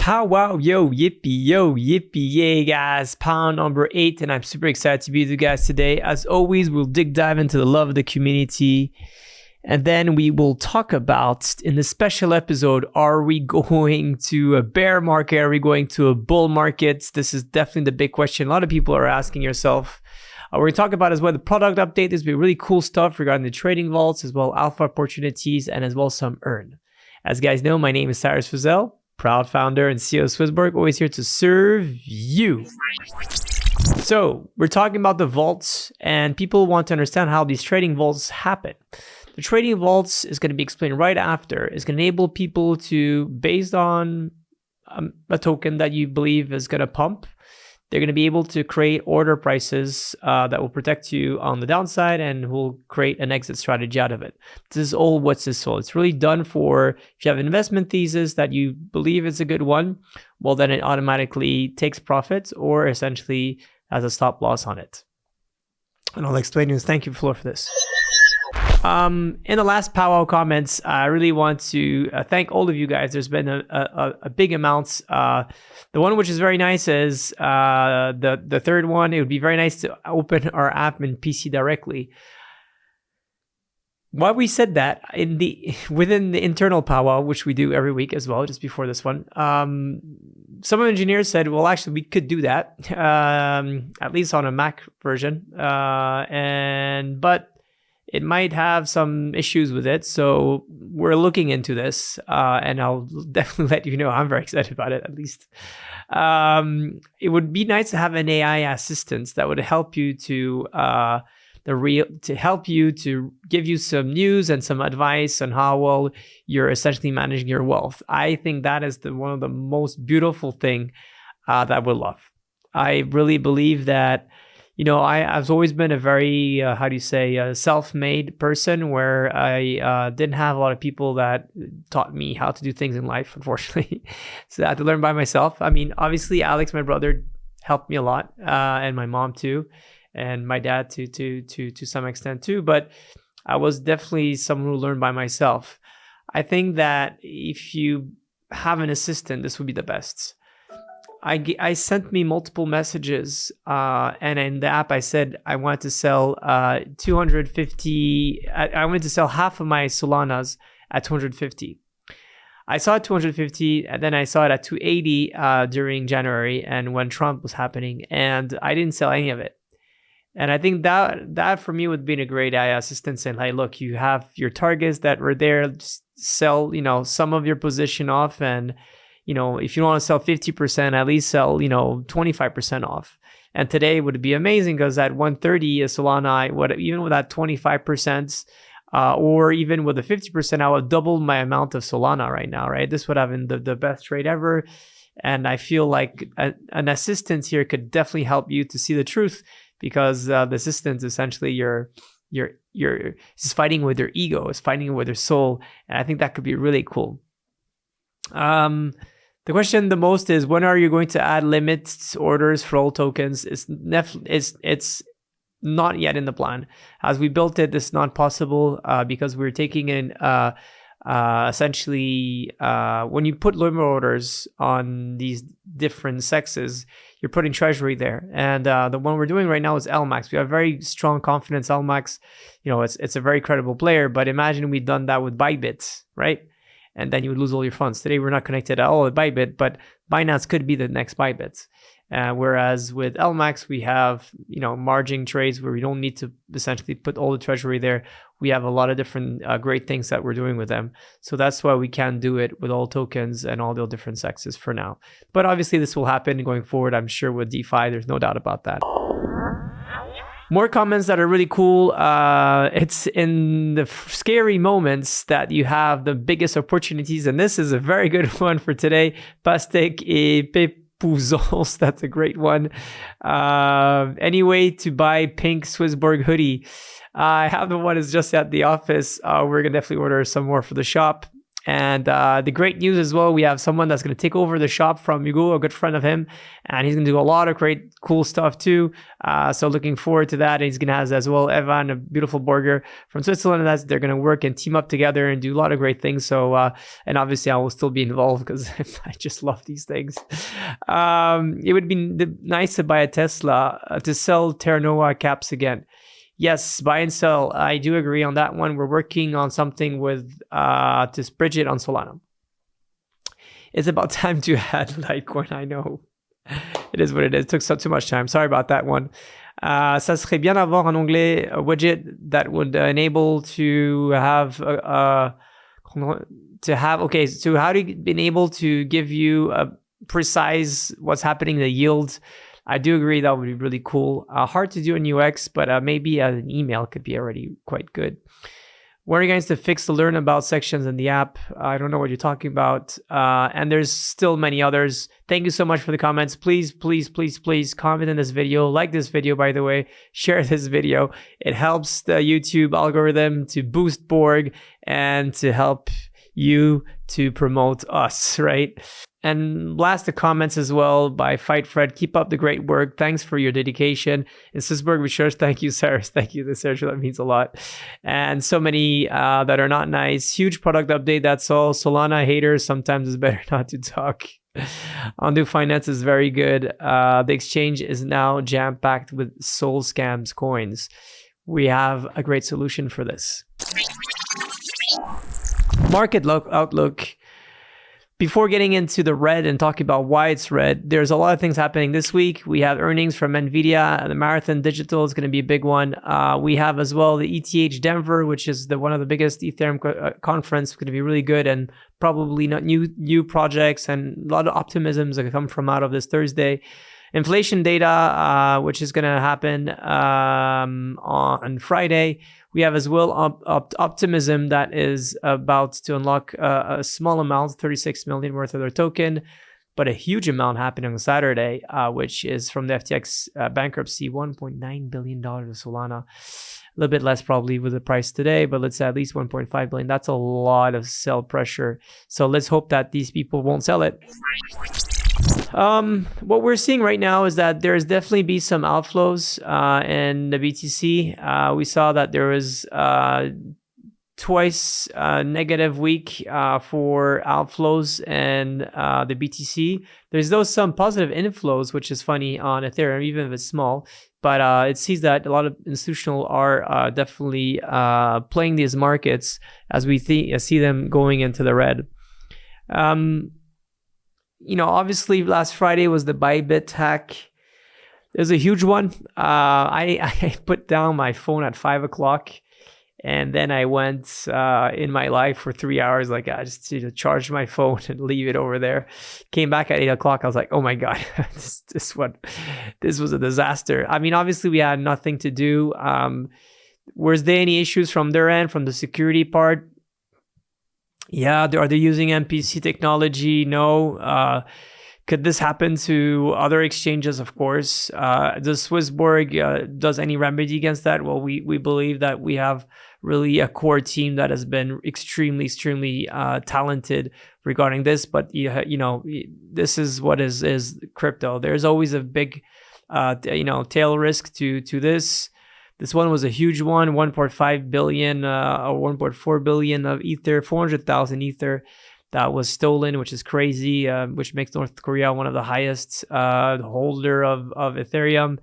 Pow wow, yippee, yay guys, pound number 8, and I'm super excited to be with you guys today. As always, we'll dive into the love of the community, and then we will talk about, in this special episode, are we going to a bear market? Are we going to a bull market? This is definitely the big question a lot of people are asking yourself. We're going to talk about as well the product update. There's been really cool stuff regarding the trading vaults, as well alpha opportunities, and as well some earn. As you guys know, my name is Cyrus Fazel, proud founder and CEO of SwissBorg, always here to serve you. So we're talking about the vaults, and people want to understand how these trading vaults happen. The trading vaults is going to be explained right after. It's going to enable people to, based on a token that you believe is going to pump, they're going to be able to create order prices that will protect you on the downside and will create an exit strategy out of it. This is all what's this for. It's really done for if you have an investment thesis that you believe is a good one, well, then it automatically takes profits or essentially has a stop loss on it. And I'll explain this. Thank you, Flor, for this. In the last Pow Wow Comments, I really want to thank all of you guys. There's been a big amount. The one which is very nice is the third one. It would be very nice to open our app in PC directly. Why we said that within the internal Pow Wow, which we do every week as well, just before this one, some engineers said, well, actually, we could do that, at least on a Mac version, but it might have some issues with it. So we're looking into this, and I'll definitely let you know. I'm very excited about it, at least. It would be nice to have an AI assistant that would help you to give you some news and some advice on how well you're essentially managing your wealth. I think that is one of the most beautiful thing that I would love. I really believe that, I've always been a very, self-made person where I didn't have a lot of people that taught me how to do things in life, unfortunately. So I had to learn by myself. I mean, obviously, Alex, my brother, helped me a lot, and my mom too, and my dad to some extent too. But I was definitely someone who learned by myself. I think that if you have an assistant, this would be the best. I sent me multiple messages, and in the app I said I wanted to sell 250. I wanted to sell half of my Solanas at 250. I saw it 250, and then I saw it at 280 during January, and when Trump was happening, and I didn't sell any of it. And I think that for me would be a great AI assistant saying, hey, look, you have your targets that were there. Just sell, some of your position off, and if you want to sell 50%, at least sell, 25% off. And today would be amazing because at 130 a Solana, even with that 25%, or even with the 50%, I would double my amount of Solana right now, right? This would have been the best trade ever. And I feel like an assistant here could definitely help you to see the truth, because the assistant essentially you're just fighting with your ego, is fighting with your soul. And I think that could be really cool. The question the most is, when are you going to add limits orders for all tokens? It's not yet in the plan. As we built it, it's not possible because we're taking in essentially when you put limit orders on these different sexes, you're putting treasury there. And the one we're doing right now is LMAX. We have very strong confidence. LMAX, it's a very credible player, but imagine we'd done that with Bybit, right? And then you would lose all your funds. Today, we're not connected at all with Bybit, but Binance could be the next Bybit. Whereas with LMAX, we have, margin trades where we don't need to essentially put all the treasury there. We have a lot of different great things that we're doing with them. So that's why we can do it with all tokens and all the different sexes for now. But obviously, this will happen going forward, I'm sure, with DeFi. There's no doubt about that. More comments that are really cool. It's in the scary moments that you have the biggest opportunities. And this is a very good one for today. Pastèque et Pepouzels. That's a great one. Anyway, to buy pink SwissBorg hoodie. I have the one that's just at the office. We're going to definitely order some more for the shop. And the great news as well, we have someone that's going to take over the shop from Hugo, a good friend of him, and he's going to do a lot of great, cool stuff too. So looking forward to that. And he's going to have as well Evan, a beautiful burger from Switzerland. And they're going to work and team up together and do a lot of great things. So, and obviously I will still be involved because I just love these things. It would be nice to buy a Tesla to sell Terra Nova caps again. Yes, buy and sell. I do agree on that one. We're working on something with to bridge it on Solana. It's about time to add Litecoin. I know. It is what it is. It took too much time. Sorry about that one. Ça serait bien d'avoir en anglais a widget that would enable to have okay, so how do you been able to give you a precise what's happening, the yield? I do agree that would be really cool. Hard to do in UX, but maybe an email could be already quite good. When are you going to fix the learn about sections in the app? I don't know what you're talking about. And there's still many others. Thank you so much for the comments. Please, please, please, please comment in this video. Like this video, by the way. Share this video. It helps the YouTube algorithm to boost Borg and to help you to promote us, right? And last, the comments as well by Fight Fred. Keep up the great work. Thanks for your dedication. In SwissBorg Research, thank you, Cyrus. Thank you, Sergio. That means a lot. And so many that are not nice. Huge product update. That's all. Solana haters. Sometimes it's better not to talk. Undo Finance is very good. The exchange is now jam-packed with soul scams coins. We have a great solution for this. Market outlook. Before getting into the red and talking about why it's red, there's a lot of things happening this week. We have earnings from NVIDIA. The Marathon Digital is going to be a big one. We have as well the ETH Denver, which is one of the biggest Ethereum conference. It's going to be really good and probably not new projects and a lot of optimisms that come from out of this Thursday. Inflation data, which is going to happen on Friday. We have as well optimism that is about to unlock a small amount, 36 million worth of their token, but a huge amount happening on Saturday, which is from the FTX bankruptcy, $1.9 billion of Solana. A little bit less probably with the price today, but let's say at least 1.5 billion. That's a lot of sell pressure. So let's hope that these people won't sell it. What we're seeing right now is that there's definitely be some outflows in the BTC. We saw that there was twice negative week for outflows and the BTC. There's some positive inflows, which is funny on Ethereum, even if it's small. But it seems that a lot of institutional are definitely playing these markets as we see them going into the red. Obviously last Friday was the Bybit hack. It was a huge one. I put down my phone at 5 o'clock and then I went in my life for 3 hours. Like I just charged my phone and leave it over there. Came back at 8 o'clock. I was like, oh my God, this was a disaster. I mean, obviously we had nothing to do. Was there any issues from their end, from the security part? Yeah, are they using MPC technology? No. Could this happen to other exchanges? Of course. Does SwissBorg does any remedy against that? Well, we believe that we have really a core team that has been extremely talented regarding this. But this is what is crypto. There's always a big tail risk to this. This one was a huge one, 1.5 billion or 1.4 billion of Ether, 400,000 Ether that was stolen, which is crazy, which makes North Korea one of the highest holder of Ethereum.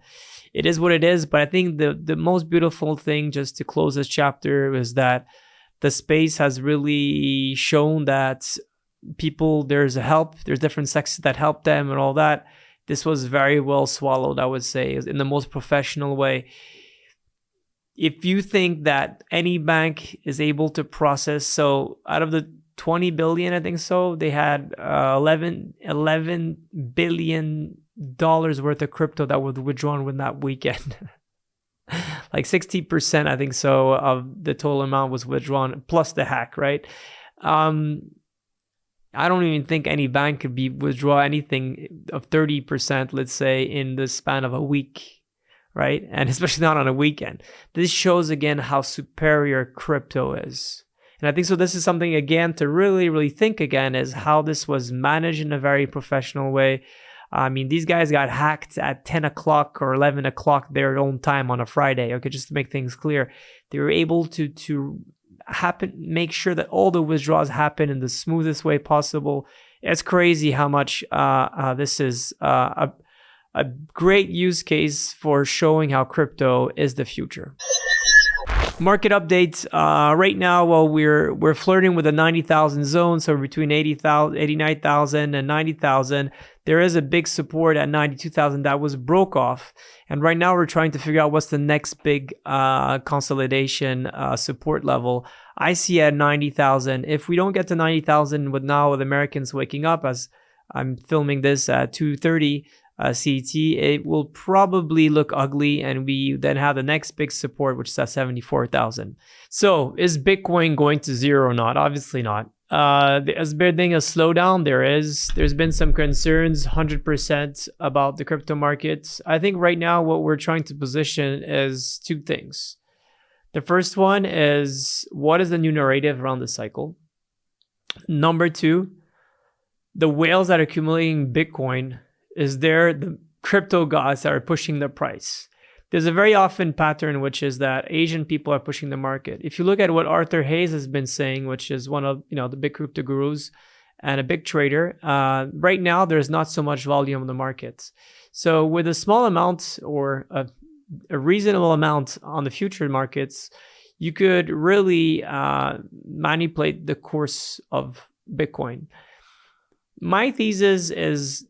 It is what it is, but I think the most beautiful thing, just to close this chapter, is that the space has really shown that there's different sectors that help them and all that. This was very well swallowed, I would say, in the most professional way. If you think that any bank is able to process, so out of the 20 billion, I think so, they had $11 billion worth of crypto that was withdrawn in that weekend. Like 60%, I think so, of the total amount was withdrawn, plus the hack, right? I don't even think any bank could withdraw anything of 30%, let's say, in the span of a week. Right? And especially not on a weekend. This shows again how superior crypto is. And I think so this is something, again, to really think again, is how this was managed in a very professional way. I mean, these guys got hacked at 10 o'clock or 11 o'clock their own time on a Friday. Okay, just to make things clear. They were able to make sure that all the withdrawals happen in the smoothest way possible. It's crazy how much this is a great use case for showing how crypto is the future. Market updates. Right now, well, we're flirting with the 90,000 zone, so between 89,000 and 90,000. There is a big support at 92,000 that was broke off, and right now we're trying to figure out what's the next big consolidation support level. I see at 90,000. If we don't get to 90,000 with Americans waking up, as I'm filming this at 2:30 CET, it will probably look ugly, and we then have the next big support, which is at 74,000. So is Bitcoin going to zero or not? Obviously not. Is there being a slowdown? There's been some concerns 100% about the crypto markets. I think right now what we're trying to position is two things. The first one is, what is the new narrative around the cycle? Number two, the whales that are accumulating Bitcoin, is there the crypto gods that are pushing the price? There's a very often pattern, which is that Asian people are pushing the market. If you look at what Arthur Hayes has been saying, which is one of the big crypto gurus and a big trader, right now there's not so much volume in the market. So with a small amount or a reasonable amount on the future markets, you could really manipulate the course of Bitcoin. My thesis is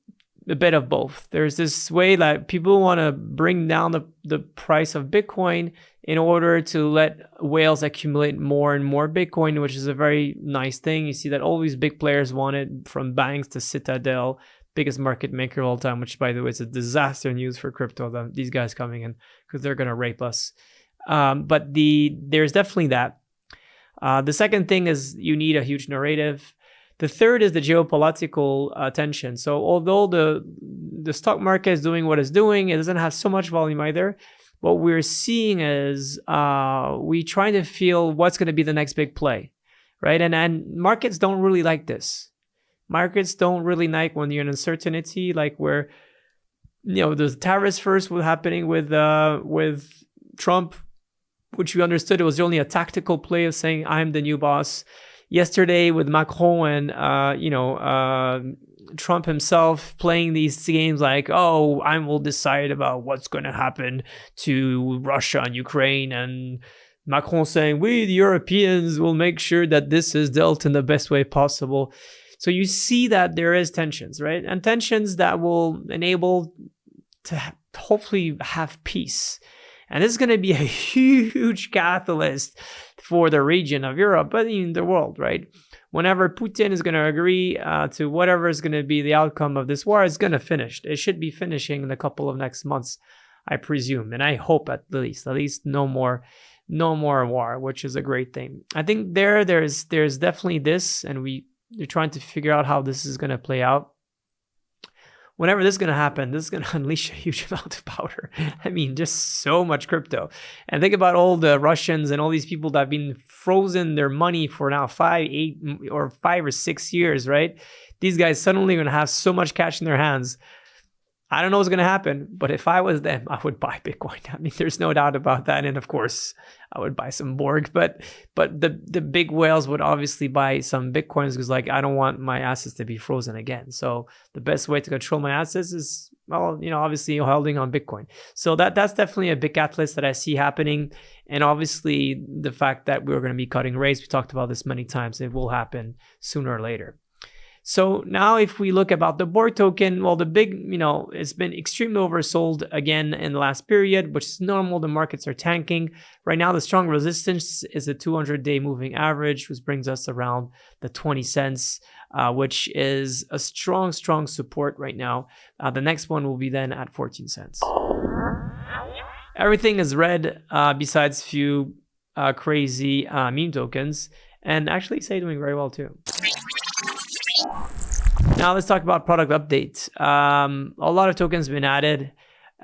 a bit of both. There's this way that people want to bring down the price of Bitcoin in order to let whales accumulate more and more Bitcoin, which is a very nice thing. You see that all these big players want it, from banks to Citadel, biggest market maker of all time, which, by the way, is a disaster news for crypto, these guys coming in, because they're going to rape us. But there's definitely that. The second thing is you need a huge narrative. The third is the geopolitical tension. So although the stock market is doing what it's doing, it doesn't have so much volume either. What we're seeing is we trying to feel what's going to be the next big play, right? And markets don't really like this. Markets don't really like when you're in uncertainty, like where the tariffs first were happening with Trump, which we understood it was only a tactical play of saying I'm the new boss. Yesterday with Macron and Trump himself playing these games like, oh, I will decide about what's going to happen to Russia and Ukraine, and Macron saying, we the Europeans will make sure that this is dealt in the best way possible. So you see that there is tensions, right? And tensions that will enable to hopefully have peace. And this is going to be a huge catalyst for the region of Europe, but in the world, right? Whenever Putin is going to agree to whatever is going to be the outcome of this war, it's going to finish. It should be finishing in a couple of next months, I presume. And I hope at least no more war, which is a great thing. I think there's definitely this, and you're trying to figure out how this is going to play out. Whenever this is going to happen, this is going to unleash a huge amount of powder. I mean, just so much crypto. And think about all the Russians and all these people that have been frozen their money for now 5 or 6 years, right? These guys suddenly are going to have so much cash in their hands. I don't know what's going to happen, but if I was them, I would buy Bitcoin. I mean, there's no doubt about that. And of course, I would buy some Borg, but the big whales would obviously buy some Bitcoins because, like, I don't want my assets to be frozen again. So the best way to control my assets is, well, obviously holding on Bitcoin. So that's definitely a big catalyst that I see happening. And obviously the fact that we're going to be cutting rates, we talked about this many times, it will happen sooner or later. So now if we look about the Borg token, well, the big, it's been extremely oversold again in the last period, which is normal. The markets are tanking. Right now, the strong resistance is the 200-day moving average, which brings us around the 20 cents, which is a strong support right now. The next one will be then at 14 cents. Everything is red besides few crazy meme tokens, and actually say doing very well too. Now let's talk about product updates. A lot of tokens have been added.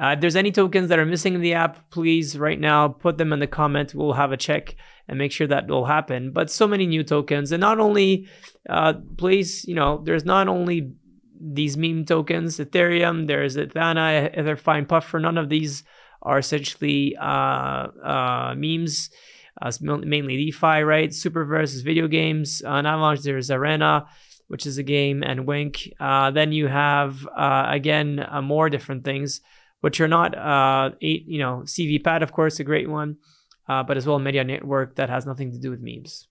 If there's any tokens that are missing in the app, please right now put them in the comment. We'll have a check and make sure that will happen. But so many new tokens, and not only, please, there's not only these meme tokens, Ethereum, there's Ethana, Etherfine, Puffer. None of these are essentially memes. Mainly DeFi, right? Superverse is video games. On Avalanche, there's Arena, which is a game, and Wink. Then you have, again, more different things, which are not, CVPad, of course, a great one, but as well Media Network that has nothing to do with memes.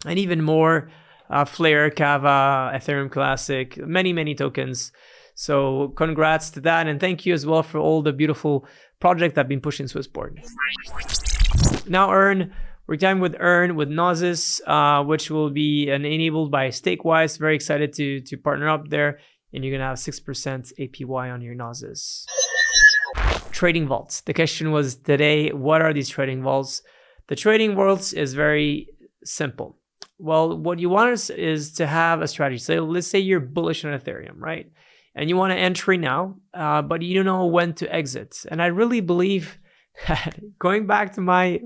And even more, Flare, Kava, Ethereum Classic, many, many tokens. So congrats to that, and thank you as well for all the beautiful projects that have been pushing SwissBorg. Now we're diving with Earn with Gnosis, which will be enabled by Stakewise. Very excited to partner up there, and you're gonna have 6% APY on your Gnosis. Trading vaults. The question was today, what are these trading vaults? The trading vaults is very simple. Well, what you want is to have a strategy. So let's say you're bullish on Ethereum, right? And you want to enter now, but you don't know when to exit. And I really believe that going back to my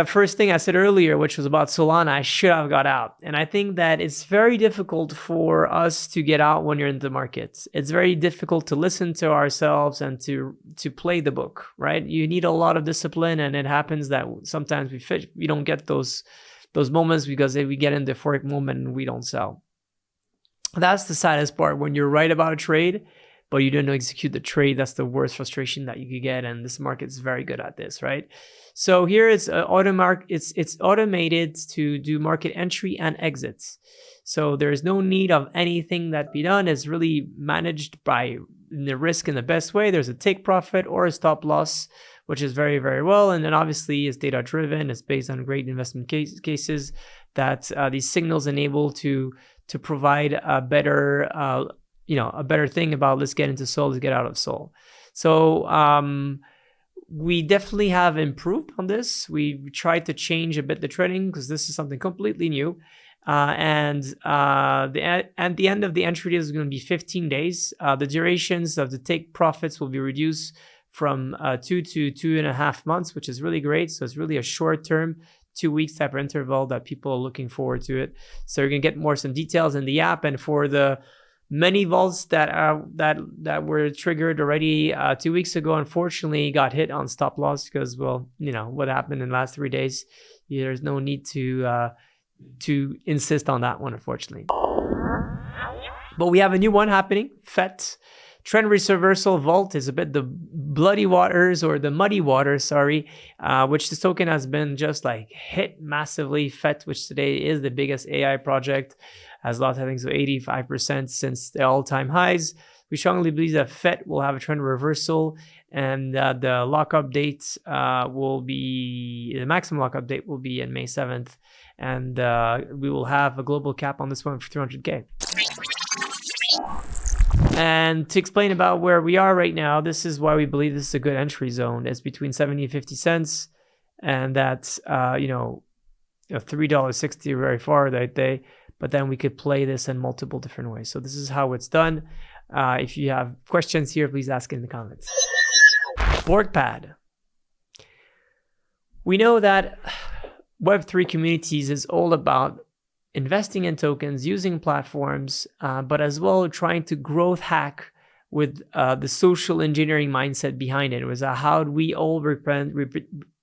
first thing I said earlier, which was about Solana, I should have got out. And I think that it's very difficult for us to get out when you're in the market. It's very difficult to listen to ourselves and to play the book, right? You need a lot of discipline, and it happens that sometimes we don't get those moments because we get in the euphoric moment and we don't sell. That's the saddest part. When you're right about a trade, but you don't execute the trade, that's the worst frustration that you could get. And this market is very good at this, right? So here it's it's automated to do market entry and exits. So there's no need of anything that be done. It's really managed by the risk in the best way. There's a take profit or a stop loss, which is very, very well. And then obviously it's data driven. It's based on great investment cases that these signals enable to provide a better, a better thing about let's get into Sol, let's get out of Sol. So we definitely have improved on this. We tried to change a bit the trading because this is something completely new. And at the end of the entry is going to be 15 days. The durations of the take profits will be reduced from 2 to 2.5 months, which is really great. So it's really a short term, 2 weeks type of interval that people are looking forward to it. So you're going to get some details in the app. And for the many vaults that were triggered already 2 weeks ago, unfortunately got hit on stop loss because, well, what happened in the last 3 days. There's no need to insist on that one, unfortunately. But we have a new one happening, FET. Trend reversal vault is a bit the bloody waters, or the muddy waters, sorry, which this token has been just like hit massively. FET, which today is the biggest AI project, has lost, I think, so 85% since the all-time highs. We strongly believe that FET will have a trend reversal, and the lockup date the maximum lockup date will be in May 7th, and we will have a global cap on this one for 300K. And to explain about where we are right now, this is why we believe this is a good entry zone. It's between 70 and 50 cents, and that's $3.60 very far that day. But then we could play this in multiple different ways. So this is how it's done. If you have questions here, please ask in the comments. BorgPad. We know that Web3 communities is all about investing in tokens, using platforms, but as well trying to growth hack with the social engineering mindset behind it. It was how do we all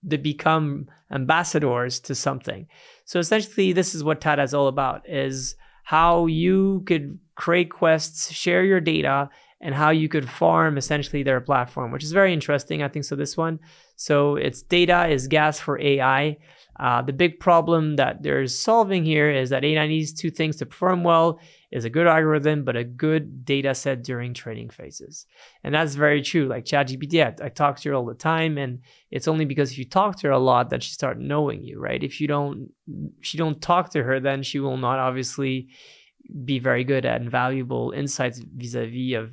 become ambassadors to something. So essentially, this is what TADA is all about, is how you could create quests, share your data, and how you could farm essentially their platform, which is very interesting, I think, so this one. So it's data is gas for AI. The big problem that they're solving here is that AI needs two things to perform well: is a good algorithm, but a good data set during training phases. And that's very true. Like ChatGPT, I talk to her all the time, and it's only because if you talk to her a lot that she starts knowing you, right? If she don't talk to her, then she will not obviously be very good at valuable insights vis-a-vis of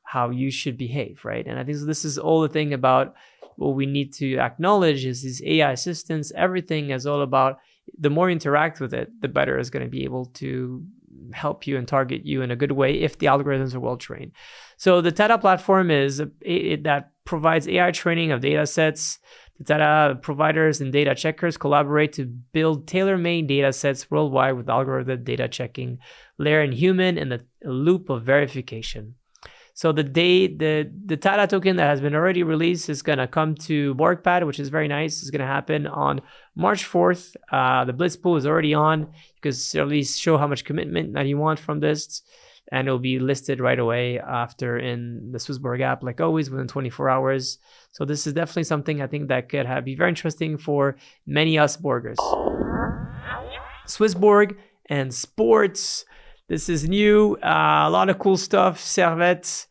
how you should behave, right? And I think this is all the thing about what we need to acknowledge is these AI assistants. Everything is all about, the more you interact with it, the better it's going to be able to help you and target you in a good way if the algorithms are well trained. So the Tata platform is that provides AI training of data sets. The data providers and data checkers collaborate to build tailor-made data sets worldwide with algorithm data checking layer and human in the loop of verification. So the Tata token that has been already released is going to come to BorgPad, which is very nice. It's going to happen on March 4th. The Blitz pool is already on. You can at least show how much commitment that you want from this. And it'll be listed right away after in the SwissBorg app, like always, within 24 hours. So this is definitely something I think that could be very interesting for many us Borgers. SwissBorg and sports. This is new. A lot of cool stuff. Servette.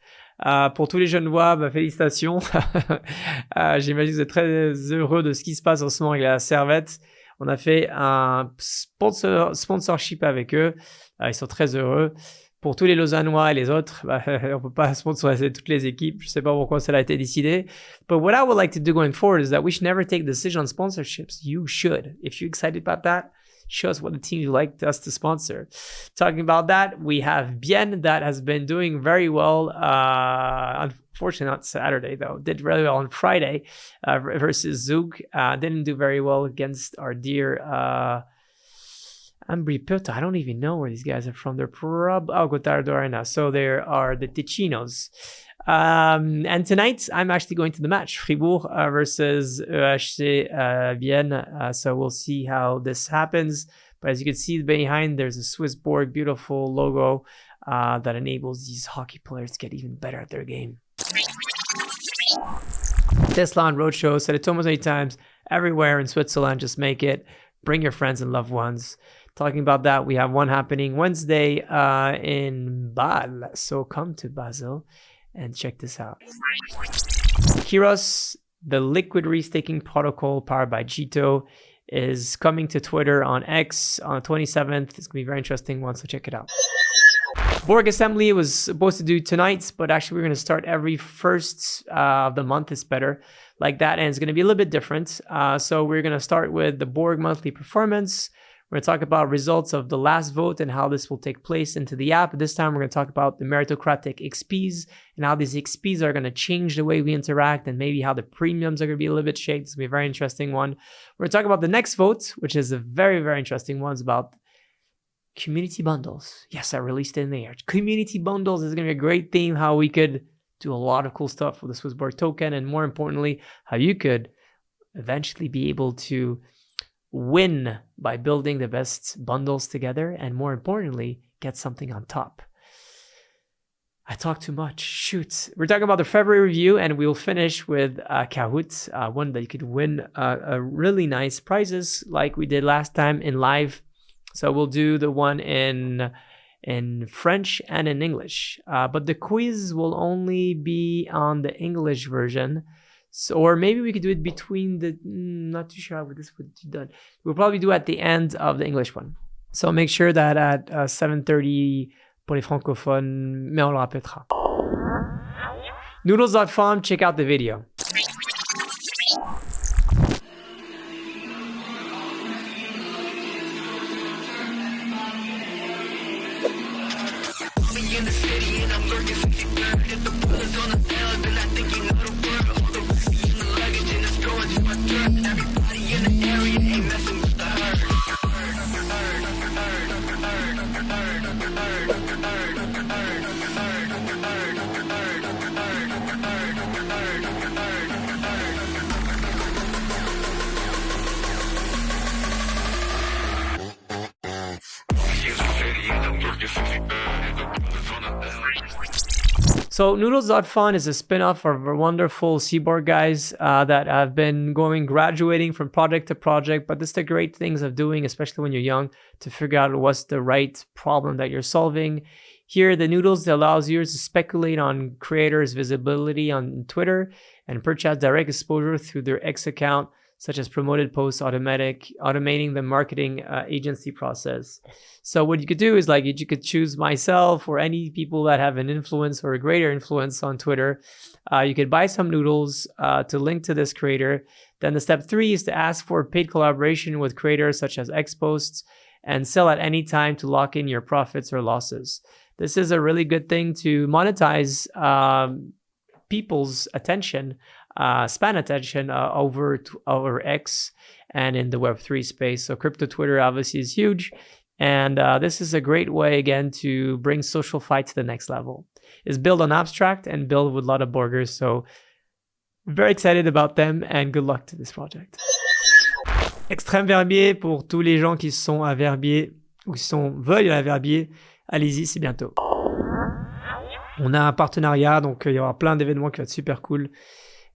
Pour tous les Genevois, félicitations. J'imagine que vous êtes très heureux de ce qui se passe en ce moment avec la Servette. On a fait un sponsorship avec eux. Ils sont très heureux. Pour tous les Lausannois et les autres, on peut pas sponsoriser toutes les équipes. Je sais pas pourquoi cela a été décidé. But what I would like to do going forward is that we should never take the decision on sponsorships. You should. If you're excited about that, show us what the team you'd like us to sponsor. Talking about that, we have Bien that has been doing very well. Unfortunately, not Saturday, though. Did really well on Friday versus Zug. Didn't do very well against our dear Ambripota. I don't even know where these guys are from. They're Gotardo Arena. So there are the Ticcinos. And tonight, I'm actually going to the match. Fribourg versus EHC Vienne. So we'll see how this happens. But as you can see behind, there's a SwissBorg beautiful logo that enables these hockey players to get even better at their game. Tesla on Roadshow. Said it almost 8 times. Everywhere in Switzerland, just make it. Bring your friends and loved ones. Talking about that, we have one happening Wednesday in Bâle. So come to Basel and check this out. Kiros, the liquid restaking protocol powered by Jito, is coming to Twitter on X on the 27th. It's going to be very interesting one, so check it out. Borg Assembly was supposed to do tonight, but actually we're going to start every first of the month. It's better like that, and it's going to be a little bit different. So we're going to start with the Borg monthly performance. We're going to talk about results of the last vote and how this will take place into the app. This time, we're going to talk about the meritocratic XPs and how these XPs are going to change the way we interact and maybe how the premiums are going to be a little bit shaped. It's going to be a very interesting one. We're going to talk about the next vote, which is a very, very interesting one. It's about community bundles. Yes, I released it in there. Community bundles is going to be a great theme, how we could do a lot of cool stuff with the SwissBorg token, and more importantly, how you could eventually be able to win by building the best bundles together, and more importantly, get something on top. I talk too much. Shoot. We're talking about the February review, and we'll finish with Kahoot, one that you could win a really nice prizes like we did last time in live. So we'll do the one in French and in English, but the quiz will only be on the English version. So, or maybe we could do it between the, not too sure how this would be done. We'll probably do at the end of the English one. So make sure that at 7:30 pour les francophones, mais on le répétera. Noodles.fun, check out the video. So Noodles.fun is a spin-off of our wonderful SwissBorg guys that have been graduating from project to project. But this is the great things of doing, especially when you're young, to figure out what's the right problem that you're solving. Here, the Noodles allows users to speculate on creators' visibility on Twitter and purchase direct exposure through their X account, such as promoted posts, automating the marketing agency process. So what you could do is you could choose myself or any people that have an influence or a greater influence on Twitter. You could buy some noodles to link to this creator. Then the step 3 is to ask for paid collaboration with creators such as X posts. and sell at any time to lock in your profits or losses. This is a really good thing to monetize people's attention, span attention over X and in the Web3 space. So crypto Twitter obviously is huge. And this is a great way, again, to bring social fight to the next level. Is build on Abstract and build with a lot of Borgers. So very excited about them and good luck to this project. Xtreme Verbier, pour tous les gens qui sont à Verbier ou qui veulent à Verbier, allez-y, c'est bientôt. On a un partenariat, donc il y aura plein d'événements qui vont être super cool.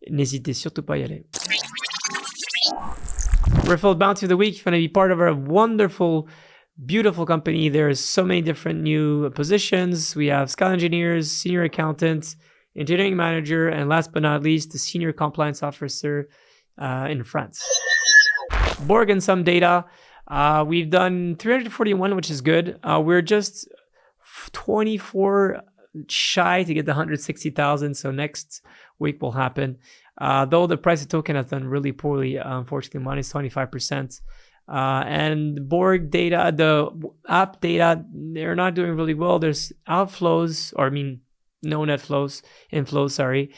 N'hésitez surtout pas à y aller. Referal Bounty of the Week, if you want to be part of our wonderful, beautiful company, there's so many different new positions. We have Scale Engineers, Senior Accountant, Engineering Manager, and last but not least, the Senior Compliance Officer in France. Borg and some data. We've done 341, which is good. We're just 24 shy to get the 160,000, so next week will happen. Though the price of token has done really poorly, unfortunately, minus 25%. And Borg data, the app data, they're not doing really well. There's outflows, or I mean, no net flows, inflows, sorry.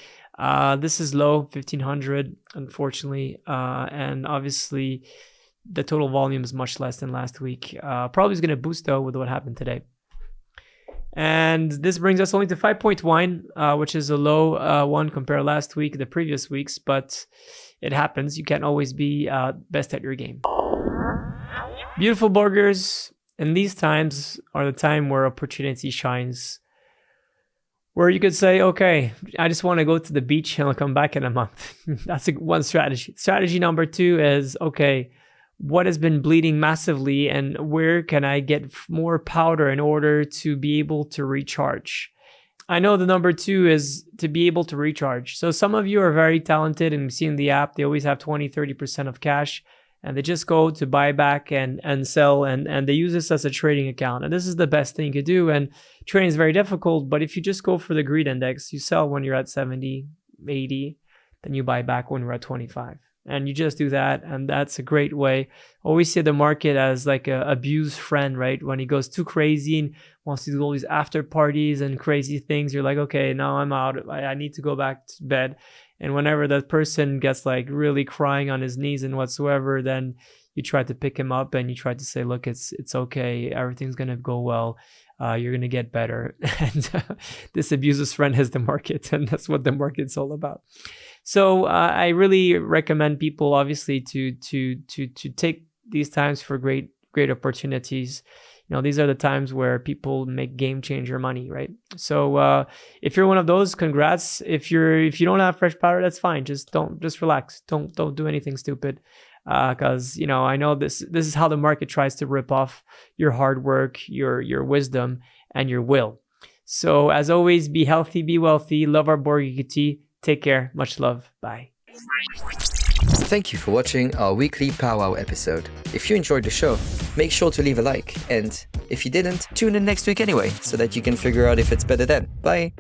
This is low, 1,500, unfortunately. And obviously, the total volume is much less than last week. Probably is going to boost, though, with what happened today. And this brings us only to 5.1, which is a low one compared to last week, the previous weeks. But it happens. You can't always be best at your game. Beautiful burgers. And these times are the time where opportunity shines. Where you could say, okay, I just want to go to the beach and I'll come back in a month. That's one strategy. Strategy number 2 is, okay, what has been bleeding massively and where can I get more powder in order to be able to recharge? I know the number 2 is to be able to recharge. So some of you are very talented and seeing the app, they always have 20, 30% of cash and they just go to buy back and sell and they use this as a trading account. And this is the best thing you could do. And trading is very difficult, but if you just go for the greed index, you sell when you're at 70, 80, then you buy back when you're at 25. And you just do that, and that's a great way. Always see the market as like a abused friend, right? When he goes too crazy and wants to do all these after parties and crazy things, you're like, okay, now I'm out. I need to go back to bed. And whenever that person gets like really crying on his knees and whatsoever, then you try to pick him up and you try to say, look, it's okay. Everything's going to go well. You're going to get better. And this abuser's friend is the market, and that's what the market's all about. So I really recommend people, obviously, to take these times for great opportunities. You know, these are the times where people make game changer money, right? So if you're one of those, congrats. If you don't have fresh powder, that's fine. Just relax. Don't do anything stupid. Because you know, I know this is how the market tries to rip off your hard work, your wisdom, and your will. So as always, be healthy, be wealthy. Love our Borg EQT. Take care. Much love. Bye. Thank you for watching our weekly Pow Wow episode. If you enjoyed the show, make sure to leave a like. And if you didn't, tune in next week anyway, so that you can figure out if it's better then. Bye.